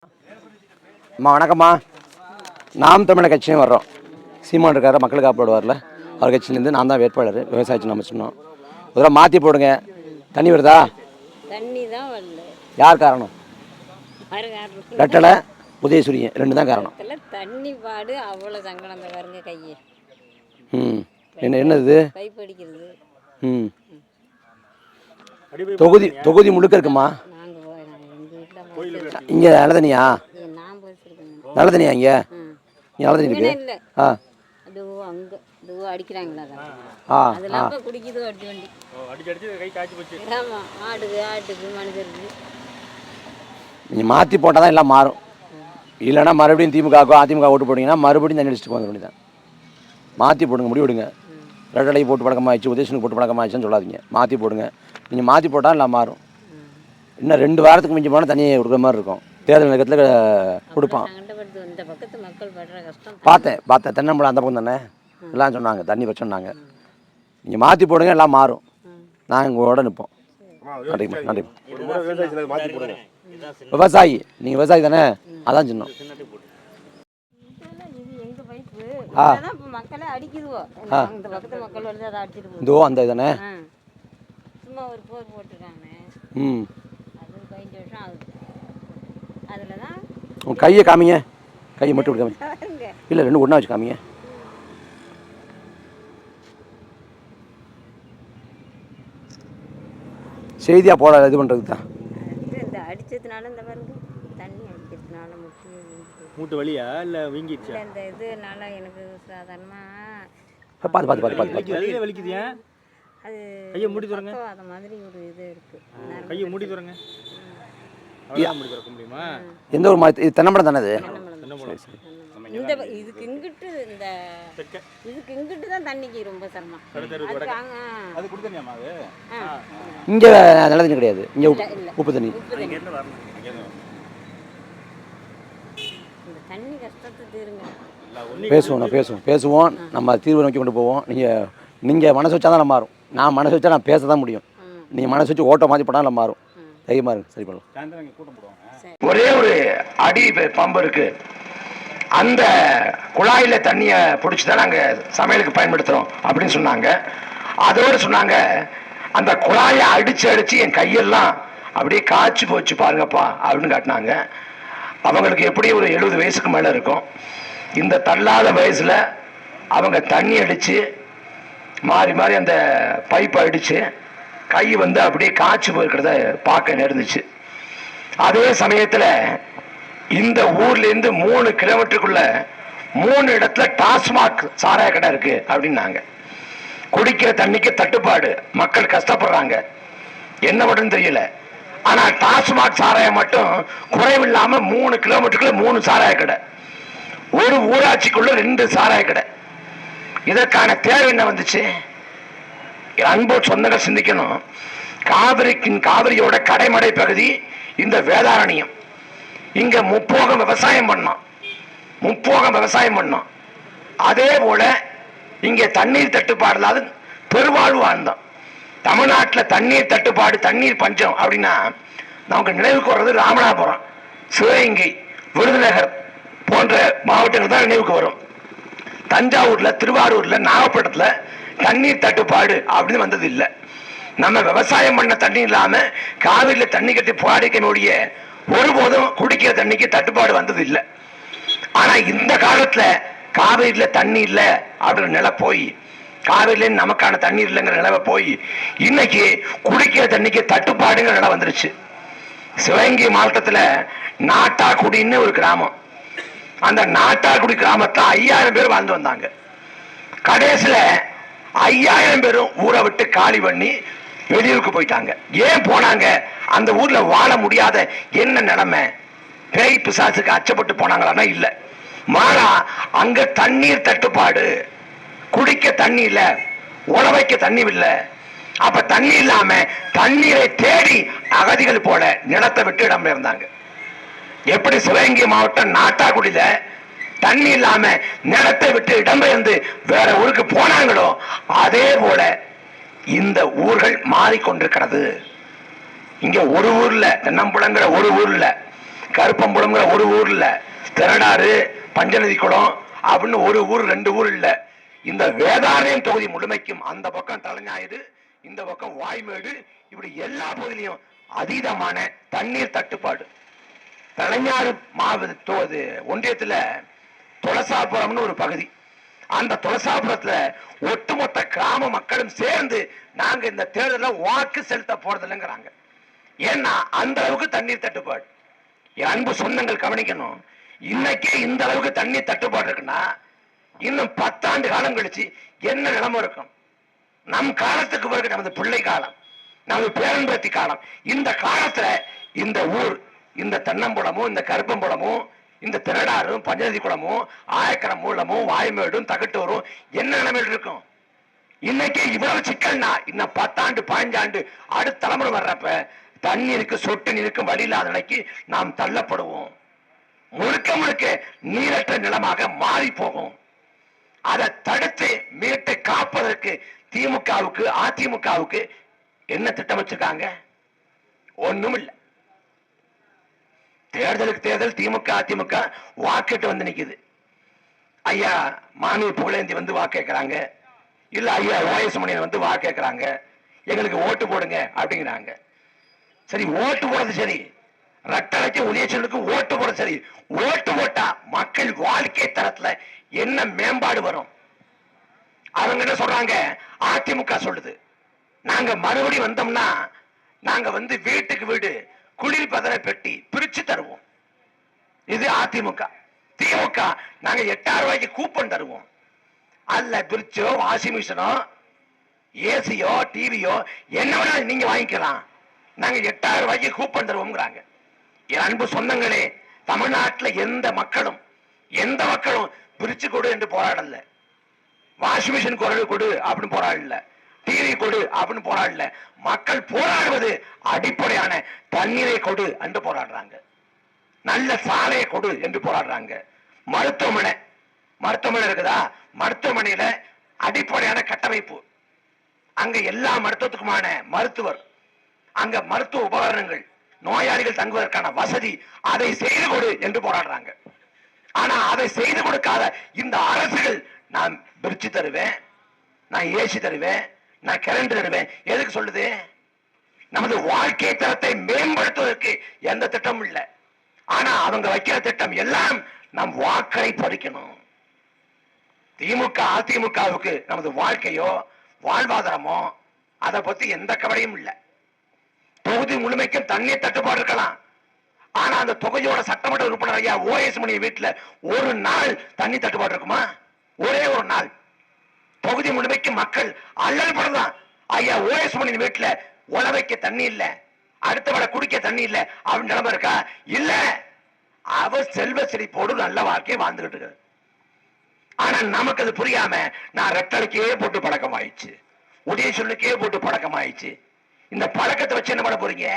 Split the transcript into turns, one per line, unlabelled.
அம்மா வணக்கம்மா. நாம் தமிழர் கட்சியும் வர்றோம். சீமான் இருக்கார், மக்களுக்கு காப்பாடுவார்ல, அவர் கட்சியிலேருந்து நான் தான் வேட்பாளர். விவசாயத்தை நம்ம சொன்னோம். இதெல்லாம் மாற்றி போடுங்க. தண்ணி வருதா?
தண்ணி தான் வரல.
யார் காரணம்? ரெட்டலை, உதயசூரியன் 2 தான் காரணம்.
தண்ணி பாடு அவ்வளோ சங்கடம் பாருங்க கையை.
என்னது
பைப் அடிக்கிறது.
தொகுதி முழுக்க இருக்குமா? இங்கே நல்ல தண்ணியா? நல்ல தண்ணியா இங்கே? நல்ல தண்ணி இருக்கு.
அடிக்கிறாங்களா? குடிக்குது வண்டி வண்டி. ஆட்டுக்கு மனிதருக்கு
நீங்கள் மாற்றி போட்டால் தான் எல்லாம் மாறும். இல்லைன்னா மறுபடியும் திமுகவுக்கோ அதிமுக ஓட்டு போட்டிங்கன்னா மறுபடியும் தண்ணி அடிச்சுட்டு வந்துட வேண்டியதான். மாற்றி போடுங்க, முடிவிடுங்க. ரெட்டலைக்கு போட்டு பழக்கமாகிடுச்சு, உதயசனுக்கு போட்டு பழக்கமாகிடுச்சுன்னு சொல்லாதீங்க. மாற்றி போடுங்க. நீங்கள் மாற்றி போட்டால் எல்லாம் மாறும். இன்னும் 2 வாரத்துக்கு மிஞ்சி போனால் தண்ணியை கொடுக்குற மாதிரி இருக்கும். தேர்தல் நேரத்தில் கொடுப்பான். பார்த்தேன் தென்னம்பலம் அந்த பக்கம் தானே எல்லாம் சொன்னாங்க, தண்ணி பிரச்சனைனாங்க. நீங்கள் மாற்றி போடுங்க, எல்லாம் மாறும். நாங்கள் உங்களோட நிற்போம். நன்றிம்மா, நன்றிம்மா. விவசாயி, நீங்கள் விவசாயி தானே, அதான் சொன்னோம். இதோ அந்த தானே.
சும்மா ஒரு போர் போட்டுருக்காங்க. அதில் தான்
உங்கள் கையை காமிங்க. கையை மட்டும் காமிங்க. இல்லை 2 ஒன்றா வச்சு காமிங்க. செய்தியாக போட இது பண்ணுறது தான்.
இந்த அடித்ததுனால இந்த பாருங்க, தண்ணி அடிக்கிறதுனால
மூட்டு வலியா இல்லை வீங்கிடுச்சா?
இந்த இதுனால எனக்கு சாதாரணமாக
பார்த்து வலிக்குது.
அது
கையை மூடி தரங்க.
அது மாதிரி ஒரு இது இருக்குது.
கையை மூடி தரங்க. மூடி திறக்க முடியுமா?
எந்த ஒரு மாதிரி? இது தென்னம்பலம் தானே? இது
இந்த இதுக்கு இங்கிட்டு இந்த இதுக்கு இங்கிட்டு தான் தண்ணிக்கு ரொம்ப சிரமம்.
இங்கே நல்ல தண்ணி கிடையாது. இங்கே உப்பு தண்ணி.
இந்த தண்ணி கஷ்டத்தை தீருங்க.
பேசுவோம். நம்ம தீர்வு நோக்கி கொண்டு போவோம். நீங்கள் மனசு வச்சா தான் மாறும். நான் மனசு வச்சா நான் பேச தான் முடியும். நீங்கள் மனசு வச்சு ஓட்ட மாற்றி போனால் மாறும். தைரியமாக இருக்கு, சரி பண்ணலாம். ஒரே ஒரு அடி பம்பு இருக்கு. அந்த குழாயில தண்ணியை பிடிச்சி தான் நாங்கள் சமையலுக்கு பயன்படுத்துகிறோம் அப்படின்னு சொன்னாங்க. அதோடு சொன்னாங்க, அந்த குழாயை அடித்து என் கையெல்லாம் அப்படியே காய்ச்சி போச்சு பாருங்கப்பா அப்படின்னு காட்டினாங்க. அவங்களுக்கு எப்படி ஒரு 70 வயசுக்கு மேலே இருக்கும். இந்த தள்ளாத வயசில் அவங்க தண்ணி அடித்து மாறி மாறி அந்த பைப்பை அடித்து கை அப்படியே காய்ச்சி போயிருக்கிறத பார்க்க நேர்ந்துச்சு. அதே சமயத்தில் இந்த ஊர்லேருந்து 3 கிலோமீட்டருக்குள்ள 3 இடத்துல டாஸ்மாக் சாராய கடை இருக்கு அப்படின்னாங்க. குடிக்கிற தண்ணிக்கு தட்டுப்பாடு, மக்கள் கஷ்டப்படுறாங்க, என்ன பண்ணுன்னு தெரியல. ஆனா டாஸ்மாக் சாராயம் மட்டும் குறைவில்லாம 3 கிலோமீட்டருக்குள்ள 3 சாராய கடை, ஒரு ஊராட்சிக்குள்ள 2 சாராய கடை. இதற்கான தேவை என்ன வந்துச்சு? அன்பு சொந்தங்கள் சிந்திக்கணும். காவிரியோட கடைமடை பகுதி இந்த வேதாரண்யம். இங்க முப்போகம் விவசாயம் பண்ணோம். அதே போல இங்க தண்ணீர் தட்டுப்பாடு இல்லாத பெருவாழ்வு வாழ்ந்தோம். தமிழ்நாட்டில் தண்ணீர் தட்டுப்பாடு, தண்ணீர் பஞ்சம் அப்படின்னா நமக்கு நினைவுக்கு வர்றது ராமநாதபுரம், சிவகங்கை, விருதுநகர் போன்ற மாவட்டங்கள் தான் நினைவுக்கு வரும். தஞ்சாவூர்ல, திருவாரூர்ல, நாகப்பட்டினத்துல தண்ணீர் தட்டுப்பாடு அப்படின்னு வந்தது இல்லை. நம்ம விவசாயம் பண்ண தண்ணி இல்லாம காவிரியில தண்ணி கட்டி பாடிக்கக்கூடிய ஒருபோதும் குடிக்கிற தண்ணிக்கு தட்டுப்பாடு வந்தது இல்லை. ஆனா இந்த காலத்துல காவிரியில தண்ணி இல்லை அப்படின்ற நிலை போய், காவிரியில நமக்கான தண்ணீர் இல்லைங்கிற நிலவை போய் இன்னைக்கு குடிக்கிற தண்ணிக்கு தட்டுப்பாடுங்கிற நிலை வந்துருச்சு. சிவகங்கை மாவட்டத்துல நாட்டாக்குடின்னு ஒரு கிராமம். அந்த நாட்டாக்குடி கிராமத்துல 5000 பேர் வாழ்ந்து வந்தாங்க. கடைசியில 5000 பேரும் ஊரை விட்டு காலி பண்ணி வெளியூருக்கு போயிட்டாங்க. ஏன் போனாங்க? அந்த ஊர்ல வாழ முடியாத என்ன நிலைமை, பேய் பிசாசுக்கு அச்சப்பட்டு போனாங்களா? இல்ல, மாறா அங்க தண்ணீர் தட்டுப்பாடு, குடிக்க தண்ணி இல்ல, உழவைக்க தண்ணி இல்ல. அப்ப தண்ணி இல்லாம தண்ணீரை தேடி அகதிகள் போல நிலத்தை விட்டு இடம்பெயர்ந்தாங்க. எப்படி சிவகங்கை மாவட்டம் நாட்டாக்குடியில தண்ணி இல்லாம நிலத்தை விட்டு இடம்பெயர்ந்து வேற ஊருக்கு போனாங்களோ அதே போல இந்த ஊர்கள் மாறிக்கொண்டிருக்கிறது. இங்க ஒரு ஊர்ல தென்னம்புலங்கிற ஒரு ஊர்ல கருப்பம்புலம்ங்கிற ஒரு ஊர்ல, திரடாறு, பஞ்சநதி குளம் அப்படின்னு ஒரு ஊர் 2 ஊர் இல்ல. இந்த வேதாரண்யம் தொகுதி முழுமைக்கும் அந்த பக்கம் தலைஞாயிறு, இந்த பக்கம் வாய்மேடு, இப்படி எல்லா பகுதியிலையும் அதீதமான தண்ணீர் தட்டுப்பாடு. தலைஞாறு ஒன்றியத்துல துளசாபுரம்னு ஒரு பகுதி. அந்த துளசாபுரத்துல ஒட்டுமொத்த கிராம மக்களும் சேர்ந்து நாங்க இந்த தேர்தலில் வாக்கு செலுத்த போறதில்லைங்கிறாங்க. ஏன்னா அந்த அளவுக்கு தண்ணீர் தட்டுப்பாடு. என் அன்பு சொந்தங்கள் கவனிக்கணும். இன்னைக்கே இந்த அளவுக்கு தண்ணீர் தட்டுப்பாடு இருக்குன்னா இன்னும் 10 ஆண்டு காலம் கழிச்சு என்ன நிலைமை இருக்கும்? நம் காலத்துக்கு பிறகு நமது பிள்ளை காலம், நமது பேரன்பேத்தி காலம், இந்த காலத்துல இந்த ஊர், இந்த தென்னம்புலமும், இந்த கருப்பம்புலமும், இந்த திரடாரும், பஞ்சநதி குளமும், ஆயக்கரம் மூலமும், வாய்மேடும், தகட்டூரும் என்ன நிலைமையில் இருக்கும்? இன்னைக்கு இவ்வளவு சிக்கல்னா இன்னும் 10 ஆண்டு 15 ஆண்டு அடுத்த தலைமுறை வர்றப்ப தண்ணீருக்கு, சொட்டு நீருக்கு வழி இல்லாத நிலைக்கு நாம் தள்ளப்படுவோம். முழுக்க முழுக்க நீரற்ற நிலமாக மாறி போகும். அதை தடுத்து மீட்டை காப்பதற்கு திமுகவுக்கு, அதிமுகவுக்கு என்ன திட்டம் வச்சிருக்காங்க? ஒண்ணும் இல்லை. தேர்தலுக்கு தேர்தல் திமுக அதிமுக வாக்கிட்டு வந்து நிக்குது. ஐயா மாணவி புகழேந்தி வந்து வாக்கு கேட்கிறாங்க, இல்ல ஐயா ஓஎஸ் மணியன் வந்து வாக்கு கேட்கிறாங்க, எங்களுக்கு ஓட்டு போடுங்க அப்படிங்கிறாங்க. சரி, ஓட்டு போடுறது சரி, ரட்டளைக்கு உதயசனுக்கு ஓட்டு போட சரி. ஓட்டு போட்டா மக்கள் வாழ்க்கை தரத்துல என்ன மேம்பாடு வரும்? அவங்க என்ன சொல்றாங்க? அதிமுக சொல்லுது, நாங்க மறுபடியும் வந்தோம்னா நாங்க வந்து வீட்டுக்கு வீடு குளிர்பதன பெட்டி பிரிச்சு தருவோம். இது அதிமுக. திமுக நாங்க 8000 ரூபாய்க்கு கூப்பன் தருவோம். அல்ல பிரிச்சோ, வாஷிங் மிஷினோ, ஏசியோ, டிவியோ என்ன வேணாலும் நீங்க வாங்கிக்கலாம், நாங்க 8000 ரூபாய்க்கு கூப்பன் தருவோம்ங்கிறாங்க. என் அன்பு சொந்தங்களே, தமிழ்நாட்டில் எந்த மக்களும் பிரிச்சு கொடு என்று போராடல. வாஷிங் மிஷின் கொடு அப்படின்னு போராடல, டிவி கொடு அப்படின்னு போராடல. மக்கள் போராடுவது அடிப்படையான தண்ணீரை கொடு என்று போராடுறாங்க, நல்ல சாலையை கொடு என்று போராடுறாங்க. மருத்துவமனை இருக்குதா? மருத்துவமனையில அடிப்படையான கட்டமைப்பு, அங்க எல்லா மருத்துவத்துக்குமான மருத்துவர், அங்க மருத்துவ உபகரணங்கள், நோயாளிகள் தங்குவதற்கான வசதி, அதை செய்து கொடு என்று போராடுறாங்க. ஆனா அதை செய்து கொடுக்காத இந்த அரசுகள், நான் பிரிச்சு தருவேன், நான் ஏசி தருவேன், நான் கரண்ட் தருவேன், எதுக்கு சொல்லுது? நமது வாழ்க்கை தரத்தை மேம்படுத்துவதற்கு எந்த திட்டமும் இல்லை. ஆனா அவங்க வைக்கிற திட்டம் எல்லாம் நம் வாக்கை பறிக்கணும். திமுக அதிமுகவுக்கு நமது வாழ்க்கையோ வாழ்வாதாரமோ அதை பத்தி எந்த கவலையும் இல்லை. தொகுதி முழுமைக்கும் தண்ணீர் தட்டுப்பாடு இருக்கலாம். ஆனா அந்த தொகுதியோட சட்டமன்ற உறுப்பினர் ஐயா ஓஎஸ் மணி வீட்டுல ஒரு நாள் தண்ணி தட்டுப்பாடு இருக்குமா? ஒரே ஒரு நாள். தொகுதி முழுமைக்கு மக்கள் அல்லல் படலாம். ஐயா ஓஎஸ் மணி வீட்டுல உழவைக்க தண்ணி இல்ல, அடுத்தவளை குடிக்க தண்ணி இல்ல அப்படின்னு நிலைமை இருக்கா? இல்ல. அவர் செல்வ செழிப்போடு நல்ல வாழ்க்கையை வாழ்ந்துகிட்டு இருக்கு. ஆனா நமக்கு அது புரியாம நான் ரெட்டலைக்கே போட்டு பழக்கம் ஆயிடுச்சு, உதய சொல்லுக்கே போட்டு பழக்கம் ஆயிடுச்சு. இந்த பழக்கத்தை வச்சு என்ன பண்ண போறீங்க?